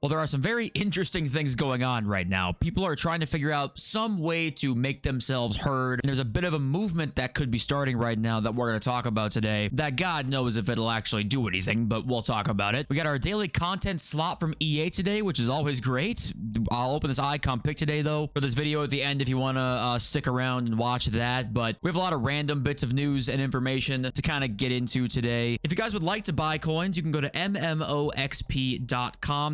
Well, there are some very interesting things going on right now. People are trying to figure out some way to make themselves heard. And there's a bit of a movement that could be starting right now that we're going to talk about today that God knows if it'll actually do anything, but we'll talk about it. We got our daily content slot from EA today, which is always great. I'll open this icon pick today, though, for this video at the end if you want to stick around and watch that. But we have a lot of random bits of news and information to kind of get into today. If you guys would like to buy coins, you can go to mmoxp.com.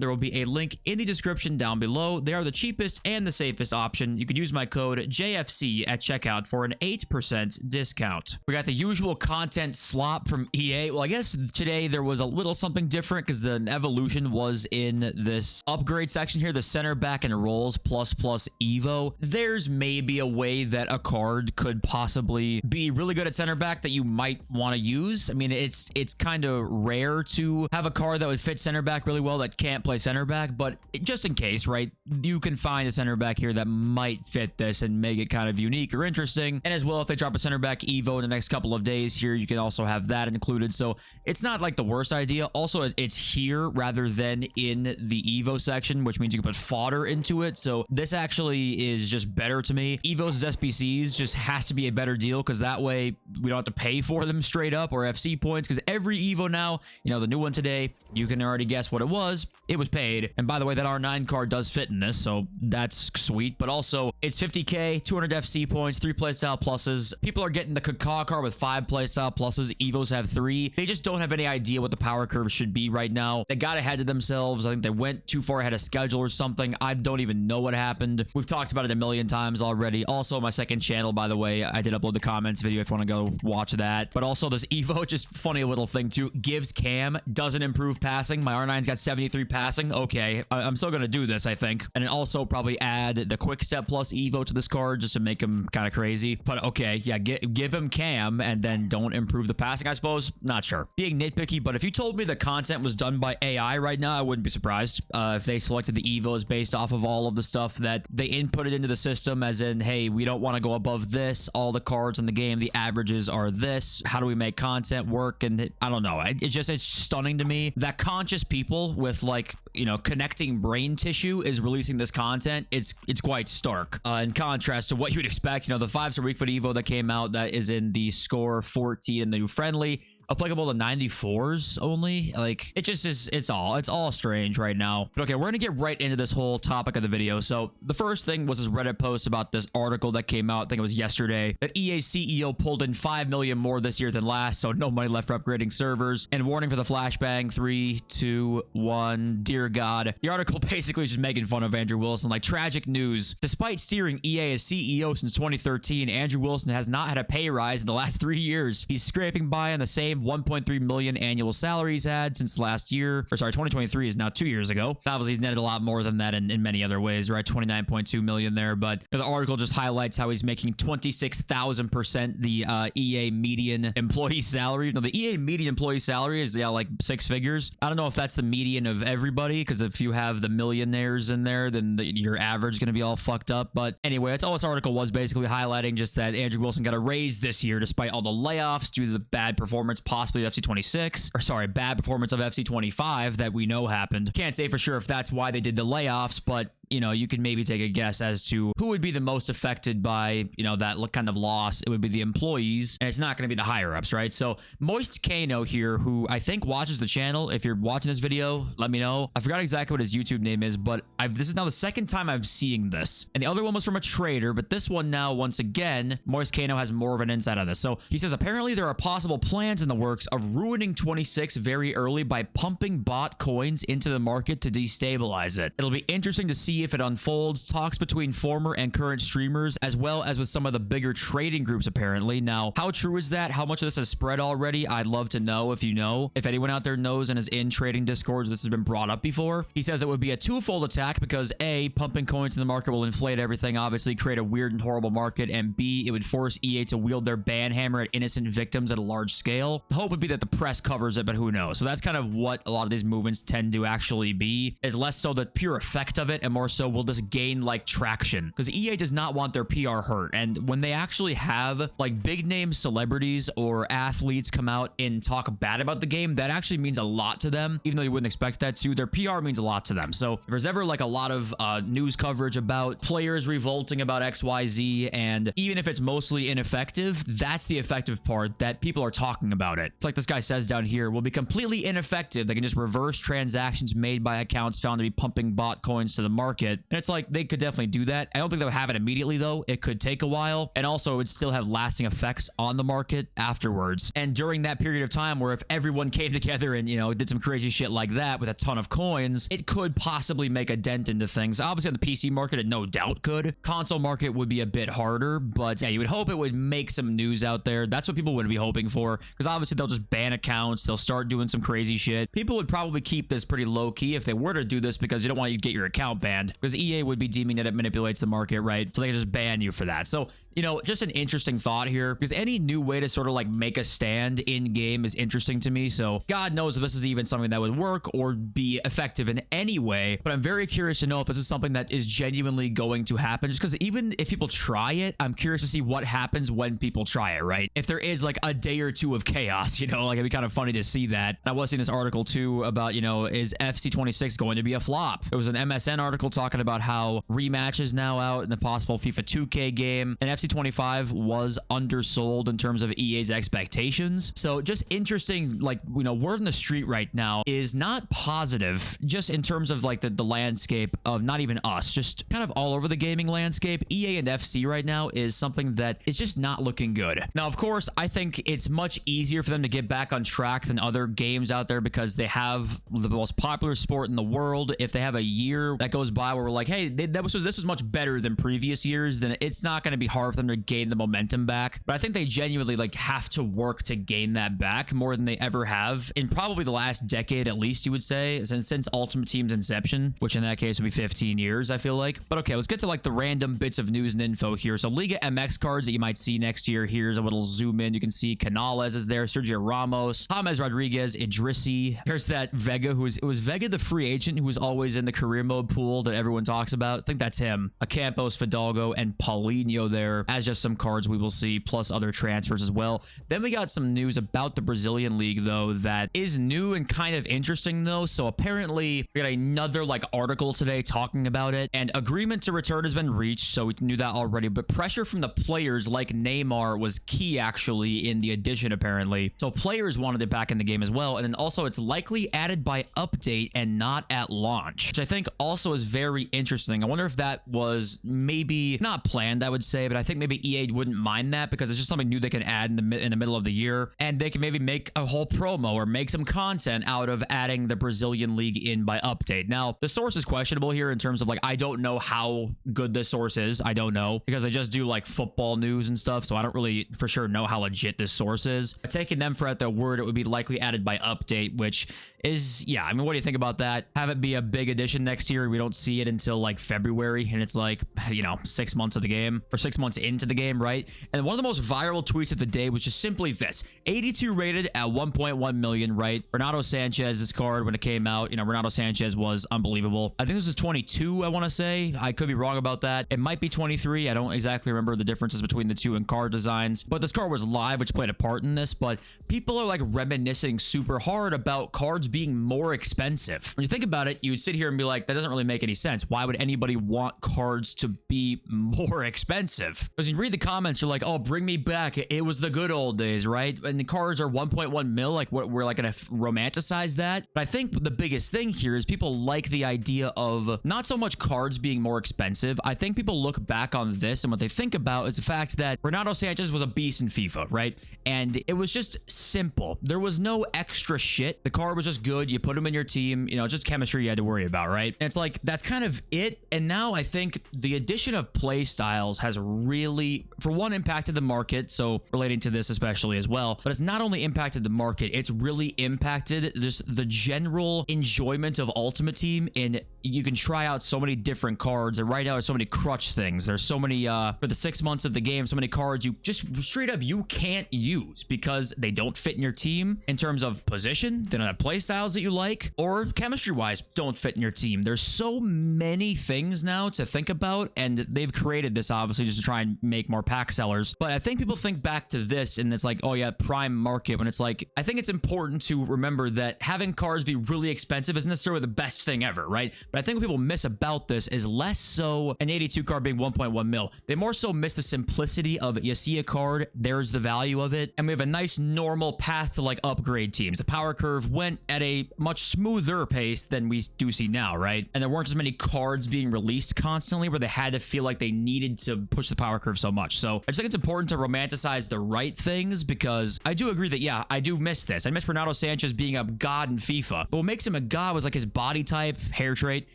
There will be a link in the description down below. They are the cheapest and the safest option. You can use my code JFC at checkout for an 8% discount. We got the usual content slop from EA. Well, I guess today there was a little something different because the evolution was in this upgrade section here, the center back and rolls plus Evo. There's maybe a way that a card could possibly be really good at center back that you might want to use. I mean, it's kind of rare to have a card that would fit center back really well that can't play center back, but just in case, right, you can find a center back here that might fit this and make it kind of unique or interesting. And as well, if they drop a center back Evo in the next couple of days here, you can also have that included. So it's not like the worst idea. Also, it's here rather than in the Evo section, which means you can put fodder into it. So this actually is just better to me. Evos as SBCs just has to be a better deal because that way we don't have to pay for them straight up or FC points, because every Evo now, you know, the new one today, you can already guess what it was. It was paid. And by the way, that R9 card does fit in this, so that's sweet. But also, it's 50k, 200 FC points, 3 playstyle pluses. People are getting the Kaka card with 5 playstyle pluses. Evos have 3. They just don't have any idea what the power curve should be right now. They got ahead of themselves. I think they went too far ahead of schedule or something. I don't even know what happened. We've talked about it a million times already. Also, my second channel, by the way, I did upload the comments video if you want to go watch that. But also, this Evo, just funny little thing too, gives cam, doesn't improve passing. My R9's got 73 passing. Okay, I'm still gonna do this, I think. And then also probably add the quick step plus Evo to this card just to make him kind of crazy. But okay, yeah, give him cam and then don't improve the passing, I suppose. Not sure. Being nitpicky, but if you told me the content was done by AI right now, I wouldn't be surprised. If they selected the Evos based off of all of the stuff that they inputted into the system, as in, hey, we don't want to go above this. All the cards in the game, the averages are this. How do we make content work? And I don't know. It's stunning to me that conscious people with, like, you know, connecting brain tissue is releasing this content. It's quite stark in contrast to what you'd expect. You know, the 5-star weak foot Evo that came out that is in the score 14 and the new friendly, applicable to 94s only. Like, it just is, it's all strange right now. But okay, we're gonna get right into this whole topic of the video. So the first thing was this Reddit post about this article that came out, I think it was yesterday, that EA CEO pulled in 5 million more this year than last, so no money left for upgrading servers. And warning for the flashbang, 3, 2, 1, dear God. The article basically is just making fun of Andrew Wilson. Like, tragic news. Despite steering EA as CEO since 2013, Andrew Wilson has not had a pay rise in the last 3 years. He's scraping by on the same 1.3 million annual salary he's had since last year. Or sorry, 2023 is now 2 years ago. Obviously, he's netted a lot more than that in many other ways, right? 29.2 million there. But you know, the article just highlights how he's making 26,000% the EA median employee salary. You know, the EA median employee salary is, yeah, like 6 figures. I don't know if that's the median of everybody, because if you have the millionaires in there, then your average is going to be all fucked up. But anyway, that's all this article was basically highlighting, just that Andrew Wilson got a raise this year despite all the layoffs due to the bad performance possibly of FC26, or sorry, bad performance of FC25 that we know happened. Can't say for sure if that's why they did the layoffs, but you know, you can maybe take a guess as to who would be the most affected by, you know, that kind of loss. It would be the employees, and it's not going to be the higher ups, right? So Moist Kano here, who I think watches the channel. If you're watching this video, let me know. I forgot exactly what his YouTube name is, but this is now the second time I'm seeing this. And the other one was from a trader, but this one now, once again, Moist Kano has more of an insight on this. So he says, apparently there are possible plans in the works of ruining 26 very early by pumping bot coins into the market to destabilize it. It'll be interesting to see if it unfolds. Talks between former and current streamers, as well as with some of the bigger trading groups, apparently. Now, how true is that? How much of this has spread already? I'd love to know if you know. If anyone out there knows and is in trading discords, this has been brought up before. He says it would be a twofold attack because A, pumping coins in the market will inflate everything, obviously create a weird and horrible market, and B, it would force EA to wield their ban hammer at innocent victims at a large scale. The hope would be that the press covers it, but who knows? So that's kind of what a lot of these movements tend to actually be, is less so the pure effect of it and more so will this gain like traction, because EA does not want their PR hurt. And when they actually have like big name celebrities or athletes come out and talk bad about the game, that actually means a lot to them, even though you wouldn't expect that to. Their PR means a lot to them. So if there's ever like a lot of news coverage about players revolting about XYZ, and even if it's mostly ineffective, that's the effective part, that people are talking about it. It's like this guy says down here, will be completely ineffective. They can just reverse transactions made by accounts found to be pumping bot coins to the market. And it's like, they could definitely do that. I don't think they'll have it immediately though. It could take a while, and also it would still have lasting effects on the market afterwards. And during that period of time where if everyone came together and, you know, did some crazy shit like that with a ton of coins, it could possibly make a dent into things. Obviously on the PC market, it no doubt could. Console market would be a bit harder, but yeah, you would hope it would make some news out there. That's what people would be hoping for, because obviously they'll just ban accounts. They'll start doing some crazy shit. People would probably keep this pretty low key if they were to do this, because you don't want you to get your account banned, because EA would be deeming that it manipulates the market, right? So they can just ban you for that. So, you know, just an interesting thought here, because any new way to sort of like make a stand in game is interesting to me. So God knows if this is even something that would work or be effective in any way, but I'm very curious to know if this is something that is genuinely going to happen, just because even if people try it, I'm curious to see what happens when people try it, right? If there is like a day or two of chaos, you know, like it'd be kind of funny to see that. I was seeing this article too about, you know, is FC 26 going to be a flop? It was an MSN article talking about how Rematch is now out in the possible FIFA 2K game, and FC 25 was undersold in terms of EA's expectations. So just interesting, like, you know, word in the street right now is not positive, just in terms of like the landscape of not even us, just kind of all over the gaming landscape. EA and FC right now is something that is just not looking good. Now, of course, I think it's much easier for them to get back on track than other games out there, because they have the most popular sport in the world. If they have a year that goes by where we're like, hey, this was much better than previous years, then it's not going to be hard for them to gain the momentum back. But I think they genuinely like have to work to gain that back more than they ever have in probably the last decade, at least, you would say, since Ultimate Team's inception, which in that case would be 15 years, I feel like. But okay, let's get to like the random bits of news and info here. So Liga MX cards that you might see next year. Here's a little zoom in. You can see Canales is there, Sergio Ramos, James Rodriguez, Idrissi. Here's that Vega, it was Vega the free agent who was always in the career mode pool that everyone talks about. I think that's him. Acampos, Fidalgo, and Paulinho there as just some cards we will see, plus other transfers as well. Then we got some news about the Brazilian league though that is new and kind of interesting though. So apparently we got another like article today talking about it, and agreement to return has been reached, so we knew that already, but pressure from the players like Neymar was key actually in the addition apparently. So players wanted it back in the game as well, and then also it's likely added by update and not at launch, which I think also is very interesting. I wonder if that was maybe not planned, I would say, but I think maybe EA wouldn't mind that, because it's just something new they can add in the middle of the year, and they can maybe make a whole promo or make some content out of adding the Brazilian league in by update. Now, the source is questionable here in terms of like, I don't know how good this source is. I don't know, because they just do like football news and stuff, so I don't really for sure know how legit this source is. But taking them for at their word, it would be likely added by update, which is, yeah, I mean, what do you think about that? Have it be a big addition next year. We don't see it until like February, and it's like, you know, 6 months of the game, or 6 months into the game, right? And one of the most viral tweets of the day was just simply this: 82 rated at 1.1 million, right? Renato Sanchez's card, when it came out, you know, Renato Sanchez was unbelievable. I think this is 22, I want to say. I could be wrong about that. It might be 23. I don't exactly remember the differences between the two in card designs, but this card was live, which played a part in this. But people are like reminiscing super hard about cards being more expensive. When you think about it, you would sit here and be like, that doesn't really make any sense. Why would anybody want cards to be more expensive? Because you read the comments, you're like, oh, bring me back. It was the good old days, right? And the cards are 1.1 mil. Like, what, we're like gonna romanticize that? But I think the biggest thing here is people like the idea of not so much cards being more expensive. I think people look back on this, and what they think about is the fact that Renato Sanchez was a beast in FIFA, right? And it was just simple. There was no extra shit. The card was just good. You put him in your team, you know, just chemistry you had to worry about, right? And it's like, that's kind of it. And now I think the addition of play styles has really, for one, impacted the market. So relating to this especially as well, but it's not only impacted the market, it's really impacted just the general enjoyment of Ultimate Team in you can try out so many different cards. And right now, there's so many crutch things. There's so many, for the 6 months of the game, so many cards you just straight up you can't use because they don't fit in your team in terms of position. They don't have play styles that you like, or chemistry-wise don't fit in your team. There's so many things now to think about, and they've created this obviously just to try and make more pack sellers. But I think people think back to this and it's like, oh yeah, prime market, when it's like, I think it's important to remember that having cards be really expensive isn't necessarily the best thing ever, right? But I think what people miss about this is less so an 82 card being 1.1 mil. They more so miss the simplicity of you see a card, there's the value of it, and we have a nice normal path to like upgrade teams. The power curve went at a much smoother pace than we do see now, right? And there weren't as many cards being released constantly where they had to feel like they needed to push the power curve so much. So I just think it's important to romanticize the right things, because I do agree that, yeah, I do miss this. I miss Renato Sanchez being a god in FIFA, but what makes him a god was like his body type, hair trait,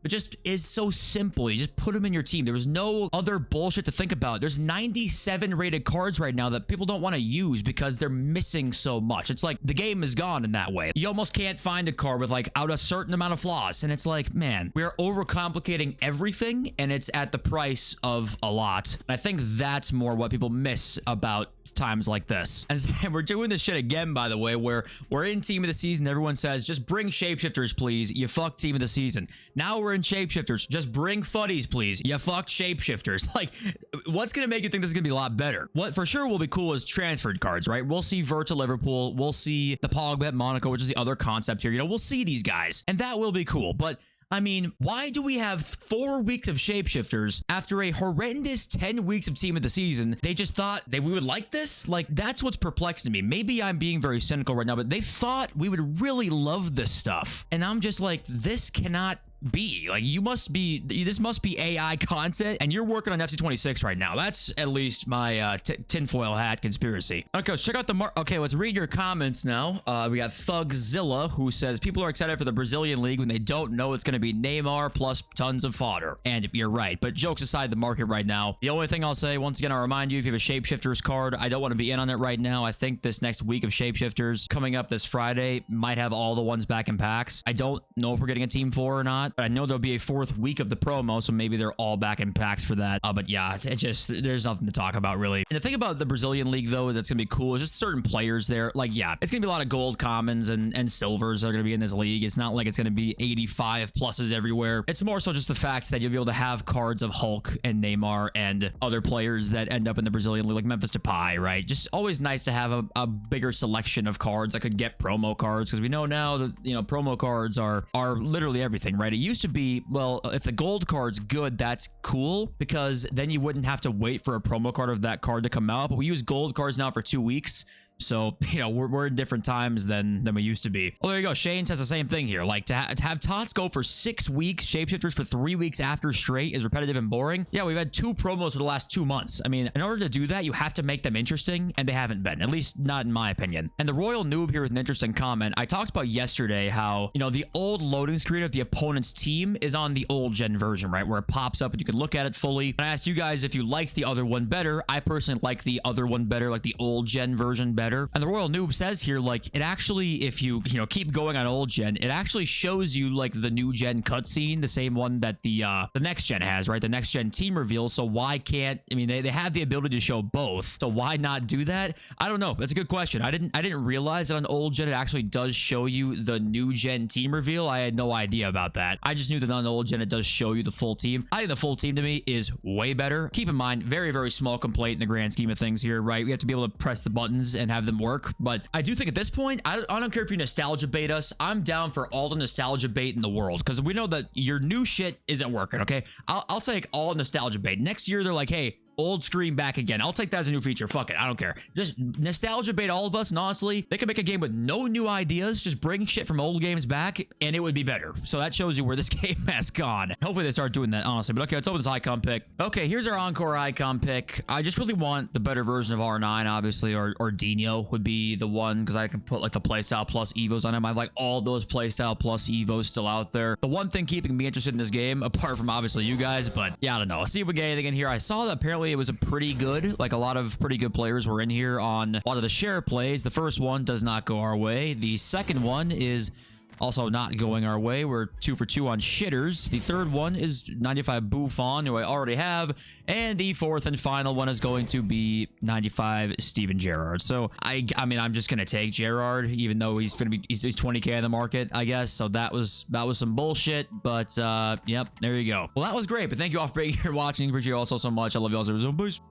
but just is so simple. You just put him in your team. There was no other bullshit to think about. There's 97 rated cards right now that people don't want to use because they're missing so much. It's like the game is gone in that way. You almost can't find a card with like out a certain amount of flaws. And it's like, man, we are overcomplicating everything and it's at the price of a lot. And I think that's more what people miss about times like this. And we're doing this shit again, by the way, where we're in team of the season. Everyone says, just bring shapeshifters, please. You fuck team of the season. Now we're in shapeshifters. Just bring futties, please. You fuck shapeshifters. Like, what's going to make you think this is going to be a lot better? What for sure will be cool is transferred cards, right? We'll see Vert to Liverpool. We'll see the Pogba at Monaco, which is the other concept here. You know, we'll see these guys, and that will be cool. But I mean, why do we have 4 weeks of shapeshifters after a horrendous 10 weeks of team of the season? They just thought that we would like this? Like, that's what's perplexing me. Maybe I'm being very cynical right now, but they thought we would really love this stuff. And I'm just like, this cannot be. Like, this must be AI content, and you're working on FC26 right now. That's at least my tinfoil hat conspiracy. Okay, let's check out the okay, let's read your comments now. We got Thugzilla, who says, people are excited for the Brazilian league when they don't know it's going to be Neymar plus tons of fodder. And you're right, but jokes aside, the market right now, the only thing I'll say, once again, I'll remind you, if you have a shapeshifters card, I don't want to be in on it right now. I think this next week of shapeshifters coming up this Friday might have all the ones back in packs. I don't know if we're getting a team 4 or not, but I know there'll be a 4th week of the promo, so maybe they're all back in packs for that. But yeah, it just, there's nothing to talk about really. And the thing about the Brazilian league though that's gonna be cool is just certain players there. Like, yeah, it's gonna be a lot of gold commons and silvers that are gonna be in this league. It's not like it's gonna be 85 pluses everywhere. It's more so just the fact that you'll be able to have cards of Hulk and Neymar and other players that end up in the Brazilian league, like Memphis Depay, right? Just always nice to have a bigger selection of cards that could get promo cards, because we know now that, you know, promo cards are literally everything, right? It used to be, well, if the gold card's good, that's cool, because then you wouldn't have to wait for a promo card of that card to come out. But we use gold cards now for 2 weeks. So, you know, we're in different times than we used to be. Well, there you go. Shane says the same thing here. Like, to have Tots go for 6 weeks, shapeshifters for 3 weeks after straight is repetitive and boring. Yeah, we've had 2 promos for the last 2 months. I mean, in order to do that, you have to make them interesting, and they haven't been, at least not in my opinion. And the Royal Noob here with an interesting comment. I talked about yesterday how, you know, the old loading screen of the opponent's team is on the old gen version, right? Where it pops up and you can look at it fully. And I asked you guys if you liked the other one better. I personally like the other one better, like the old gen version better. And the Royal Noob says here, like, it actually, if you keep going on old gen, it actually shows you like the new gen cutscene, the same one that the next gen has, right? The next gen team reveal. So why can't, I mean, they have the ability to show both, so why not do that? I don't know. That's a good question. I didn't realize that on old gen it actually does show you the new gen team reveal. I had no idea about that. I just knew that on old gen it does show you the full team. I think the full team to me is way better. Keep in mind, very, very small complaint in the grand scheme of things here, right? We have to be able to press the buttons and have them work. But I do think at this point, I don't care if you nostalgia bait us. I'm down for all the nostalgia bait in the world, because we know that your new shit isn't working, okay? I'll take all nostalgia bait. Next year, they're like, hey, old screen back again. I'll take that as a new feature. Fuck it. I don't care. Just nostalgia bait all of us. And honestly, they could make a game with no new ideas. Just bring shit from old games back and it would be better. So that shows you where this game has gone. Hopefully they start doing that, honestly. But okay, let's open this icon pick. Okay, here's our encore icon pick. I just really want the better version of R9, obviously, or Dino would be the one, because I can put like the playstyle plus evos on him. I have like all those playstyle plus evos still out there. The one thing keeping me interested in this game, apart from obviously you guys, but yeah, I don't know. Let's see if we get anything in here. I saw that apparently it was a pretty good, like a lot of pretty good players were in here on a lot of the share plays. The first one does not go our way. The second one is Also not going our way. We're 2 for 2 on shitters. The third one is 95 Buffon, who I already have. And the fourth and final one is going to be 95 Steven Gerrard. So I mean, I'm just going to take Gerrard, even though he's 20K in the market, I guess. So that was some bullshit. But yep, there you go. Well, that was great. But thank you all for being here watching. Appreciate you all so much. I love you all. So peace.